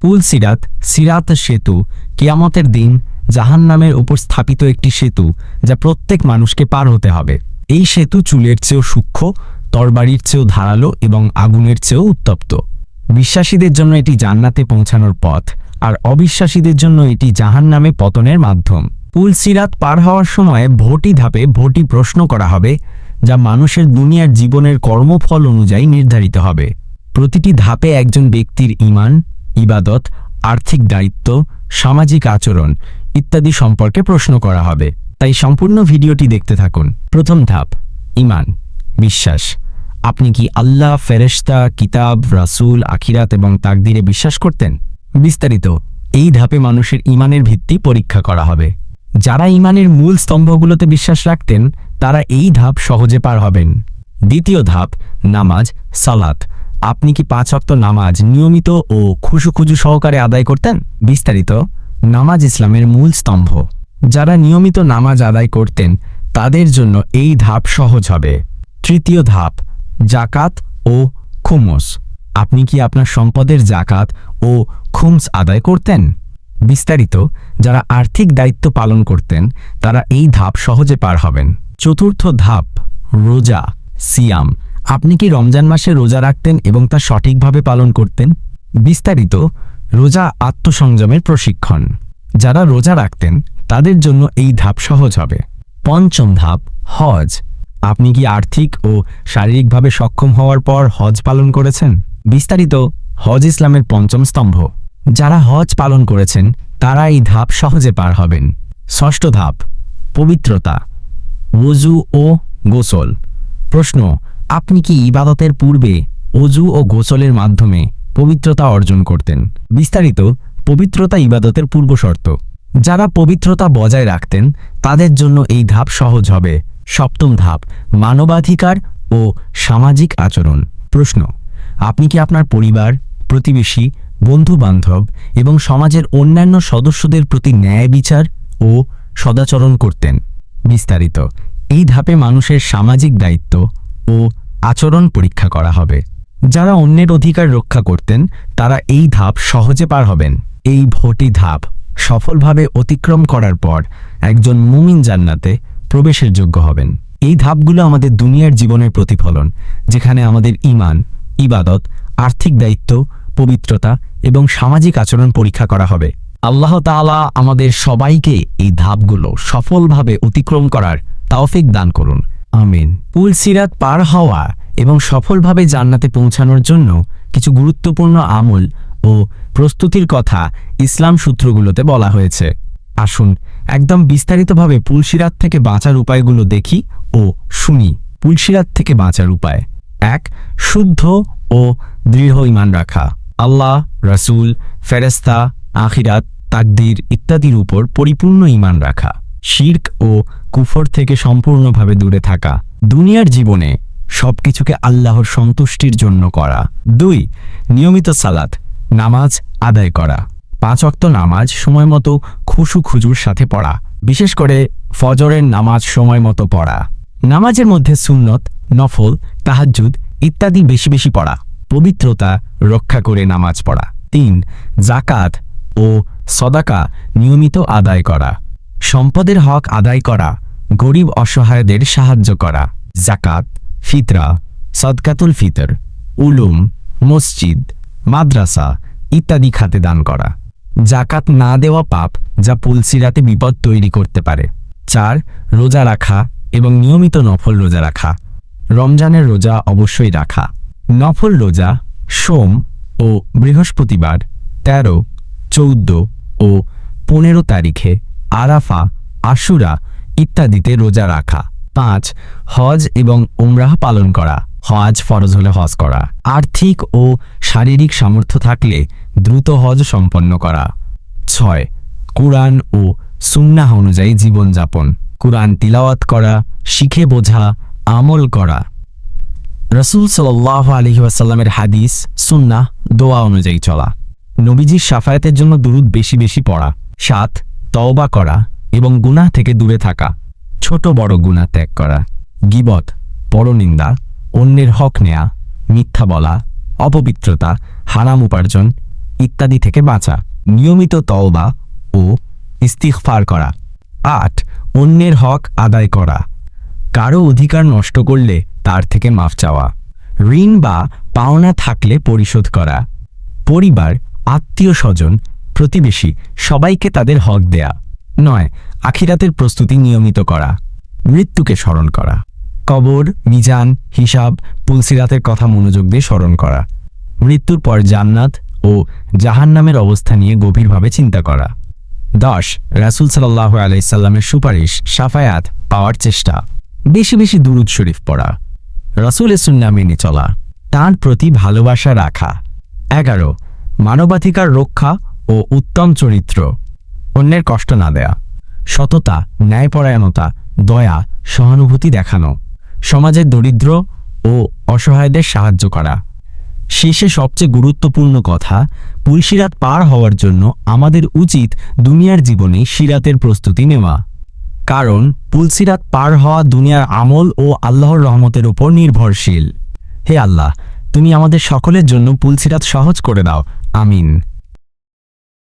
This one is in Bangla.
পুল সিরাত, সিরাত সেতু, কিয়ামতের দিন জাহান্নামের উপর স্থাপিত একটি সেতু যা প্রত্যেক মানুষকে পার হতে হবে। এই সেতু চুলের চেয়েও সূক্ষ্ম, তরবারির চেয়েও ধারালো এবং আগুনের চেয়েও উত্তপ্ত। বিশ্বাসীদের জন্য এটি জান্নাতে পৌঁছানোর পথ, আর অবিশ্বাসীদের জন্য এটি জাহান্নামে পতনের মাধ্যম। পুল সিরাত পার হওয়ার সময় ভোটি ধাপে ভোটি প্রশ্ন করা হবে, যা মানুষের দুনিয়ার জীবনের কর্মফল অনুযায়ী নির্ধারিত হবে। প্রতিটি ধাপে একজন ব্যক্তির ঈমান, ইবাদত, আর্থিক দায়িত্ব, সামাজিক আচরণ ইত্যাদি সম্পর্কে প্রশ্ন করা হবে। তাই সম্পূর্ণ ভিডিওটি দেখতে থাকুন। প্রথম ধাপ, ঈমান, বিশ্বাস। আপনি কি আল্লাহ, ফেরেশতা, কিতাব, রাসূল, আখিরাত এবং তাকদীরে বিশ্বাস করতেন? বিস্তারিত। এই ধাপে মানুষের ঈমানের ভিত্তি পরীক্ষা করা হবে। যারা ঈমানের মূল স্তম্ভগুলোতে বিশ্বাস রাখতেন তারা এই ধাপ সহজে পার হবেন। দ্বিতীয় ধাপ, নামাজ, সালাত। আপনি কি 5 ওয়াক্ত নামাজ নিয়মিত ও খুশুখুজু সহকারে আদায় করতেন? বিস্তারিত। নামাজ ইসলামের মূল স্তম্ভ। যারা নিয়মিত নামাজ আদায় করতেন তাদের জন্য এই ধাপ সহজ হবে। তৃতীয় ধাপ, জাকাত ও খুমস। আপনি কি আপনার সম্পদের জাকাত ও খুমস আদায় করতেন? বিস্তারিত। যারা আর্থিক দায়িত্ব পালন করতেন তারা এই ধাপ সহজে পার হবেন। চতুর্থ ধাপ, রোজা, সিয়াম। আপনি কি রমজান মাসে রোজা রাখতেন এবং তা সঠিকভাবে পালন করতেন? বিস্তারিত। রোজা আত্মসংযমের প্রশিক্ষণ। যারা রোজা রাখতেন তাদের জন্য এই ধাপ সহজ হবে। পঞ্চম ধাপ, হজ। আপনি কি আর্থিক ও শারীরিকভাবে সক্ষম হওয়ার পর হজ পালন করেছেন? বিস্তারিত। হজ ইসলামের পঞ্চম স্তম্ভ। যারা হজ পালন করেছেন তারা এই ধাপ সহজে পার হবেন। ষষ্ঠ ধাপ, পবিত্রতা, ওযু ও গোসল। প্রশ্ন, আপনি কি ইবাদতের পূর্বে ওযু ও গোসলের মাধ্যমে পবিত্রতা অর্জন করতেন? বিস্তারিত। পবিত্রতা ইবাদতের পূর্বশর্ত। যারা পবিত্রতা বজায় রাখতেন তাদের জন্য এই ধাপ সহজ হবে। সপ্তম ধাপ, মানবাধিকার ও সামাজিক আচরণ। প্রশ্ন, আপনি কি আপনার পরিবার, প্রতিবেশী, বন্ধু-বান্ধব এবং সমাজের অন্যান্য সদস্যদের প্রতি ন্যায় বিচার ও সদাচরণ করতেন? বিস্তারিত। এই ধাপে মানুষের সামাজিক দায়িত্ব ও আচরণ পরীক্ষা করা হবে। যারা অন্যের অধিকার রক্ষা করতেন তারা এই ধাপ সহজে পার হবেন। এই ভোটি ধাপ সফলভাবে অতিক্রম করার পর একজন মুমিন জান্নাতে প্রবেশের যোগ্য হবেন। এই ধাপগুলো আমাদের দুনিয়ার জীবনের প্রতিফলন, যেখানে আমাদের ঈমান, ইবাদত, আর্থিক দায়িত্ব, পবিত্রতা এবং সামাজিক আচরণ পরীক্ষা করা হবে। আল্লাহ তাআলা আমাদের সবাইকে এই ধাপগুলো সফলভাবে অতিক্রম করার তৌফিক দান করুন। আমিন। পুল সিরাত পার হওয়া এবং সফলভাবে জান্নাতে পৌঁছানোর জন্য কিছু গুরুত্বপূর্ণ আমল ও প্রস্তুতির কথা ইসলাম সূত্রগুলোতে বলা হয়েছে। আসুন একদম বিস্তারিতভাবে পুল সিরাত থেকে বাঁচার উপায়গুলো দেখি ও শুনি। পুল সিরাত থেকে বাঁচার উপায়। 1. শুদ্ধ ও দৃঢ় ঈমান রাখা। আল্লাহ, রাসূল, ফেরেশতা, আখিরাত, তাকদীর ইত্যাদির উপর পরিপূর্ণ ঈমান রাখা। শিরক ও কুফর থেকে সম্পূর্ণভাবে দূরে থাকা। দুনিয়ার জীবনে সবকিছুকে আল্লাহর সন্তুষ্টির জন্য করা। 2. নিয়মিত সালাত, নামাজ আদায় করা। 5 ওয়াক্ত নামাজ সময়মতো খুশুখুজুর সাথে পড়া, বিশেষ করে ফজরের নামাজ সময়মতো পড়া। নামাজের মধ্যে সুন্নত, নফল, তাহাজ্জুদ ইত্যাদি বেশি বেশি পড়া। পবিত্রতা রক্ষা করে নামাজ পড়া। 3. জাকাত ও সদাকা নিয়মিত আদায় করা। সম্পদের হক আদায় করা, গরিব অসহায়দের সাহায্য করা। জাকাত, ফিতরা, সদকাতুল ফিতর, উলুম, মসজিদ, মাদ্রাসা ইত্যাদি খাতে দান করা। জাকাত না দেওয়া পাপ, যা পুল সিরাতে বিপদ তৈরি করতে পারে। 4. রোজা রাখা এবং নিয়মিত নফল রোজা রাখা। রমজানের রোজা অবশ্যই রাখা। নফল রোজা সোম ও বৃহস্পতিবার 13, 14 ও 15 তারিখে, আরাফা, আশুরা ইত্যাদিতে রোজা রাখা। 5. হজ এবং উমরাহ পালন করা। হজ ফরজ হলে হজ করা। আর্থিক ও শারীরিক সামর্থ্য থাকলে দ্রুত হজ সম্পন্ন করা। 6. কুরআন ও সুন্নাহ অনুযায়ী জীবনযাপন। কুরআন তিলাওয়াত করা, শিখে বোঝা, আমল করা। রাসূল সাল্লাল্লাহু আলাইহি ওয়াসাল্লামের হাদিস, সুন্নাহ, দোয়া অনুযায়ী চলা। নবীজির শাফায়াতের জন্য দুরূদ বেশি বেশি পড়া। 7. তওবা করা এবং গুনাহ থেকে দূরে থাকা। ছোট বড় গুনাহ ত্যাগ করা। গীবত, পরনিন্দা, অন্যের হক নেয়া, মিথ্যা বলা, অপবিত্রতা, হারাম উপার্জন ইত্যাদি থেকে বাঁচা, নিয়মিত তওবা ও ইস্তিগফার করা। 8 অন্যের হক আদায় করা, কারো অধিকার নষ্ট করলে তার থেকে মাফ চাওয়া, ঋণ বা পাওনা থাকলে পরিশোধ করা, পরিবার, আত্মীয় স্বজন, প্রতিবেশী সবাইকে তাদের হক দেয়া। 9 আখিরাতের প্রস্তুতি নিয়মিত করা, মৃত্যুকে স্মরণ করা, কবর, মিজান, হিসাব, পুলসিরাতের কথা মনোযোগ দিয়ে স্মরণ করা, মৃত্যুর পর জান্নাত ও জাহান্নামের অবস্থা নিয়ে গভীরভাবে চিন্তা করা। 10 রাসূল সাল্লাল্লাহু আলাইহি সাল্লামের সুপারিশ, শাফায়াত পাওয়ার চেষ্টা, বেশি বেশি দুরূদ শরীফ পড়া, রাসূলের সুন্নাহ মেনে চলা, তাঁর প্রতি ভালোবাসা রাখা। 11 মানবাধিকার রক্ষা ও উত্তম চরিত্র, অন্যের কষ্ট না দেয়া, সততা, ন্যায়পরায়ণতা, দয়া, সহানুভূতি দেখানো, সমাজের দরিদ্র ও অসহায়দের সাহায্য করা। শেষে সবচেয়ে গুরুত্বপূর্ণ কথা, পুলসিরাত পার হওয়ার জন্য আমাদের উচিত দুনিয়ার জীবনে সিরাতের প্রস্তুতি নেওয়া, কারণ পুলসিরাত পার হওয়া দুনিয়ার আমল ও আল্লাহর রহমতের উপর নির্ভরশীল। হে আল্লাহ, তুমি আমাদের সকলের জন্য পুলসিরাত সহজ করে দাও, আমিন।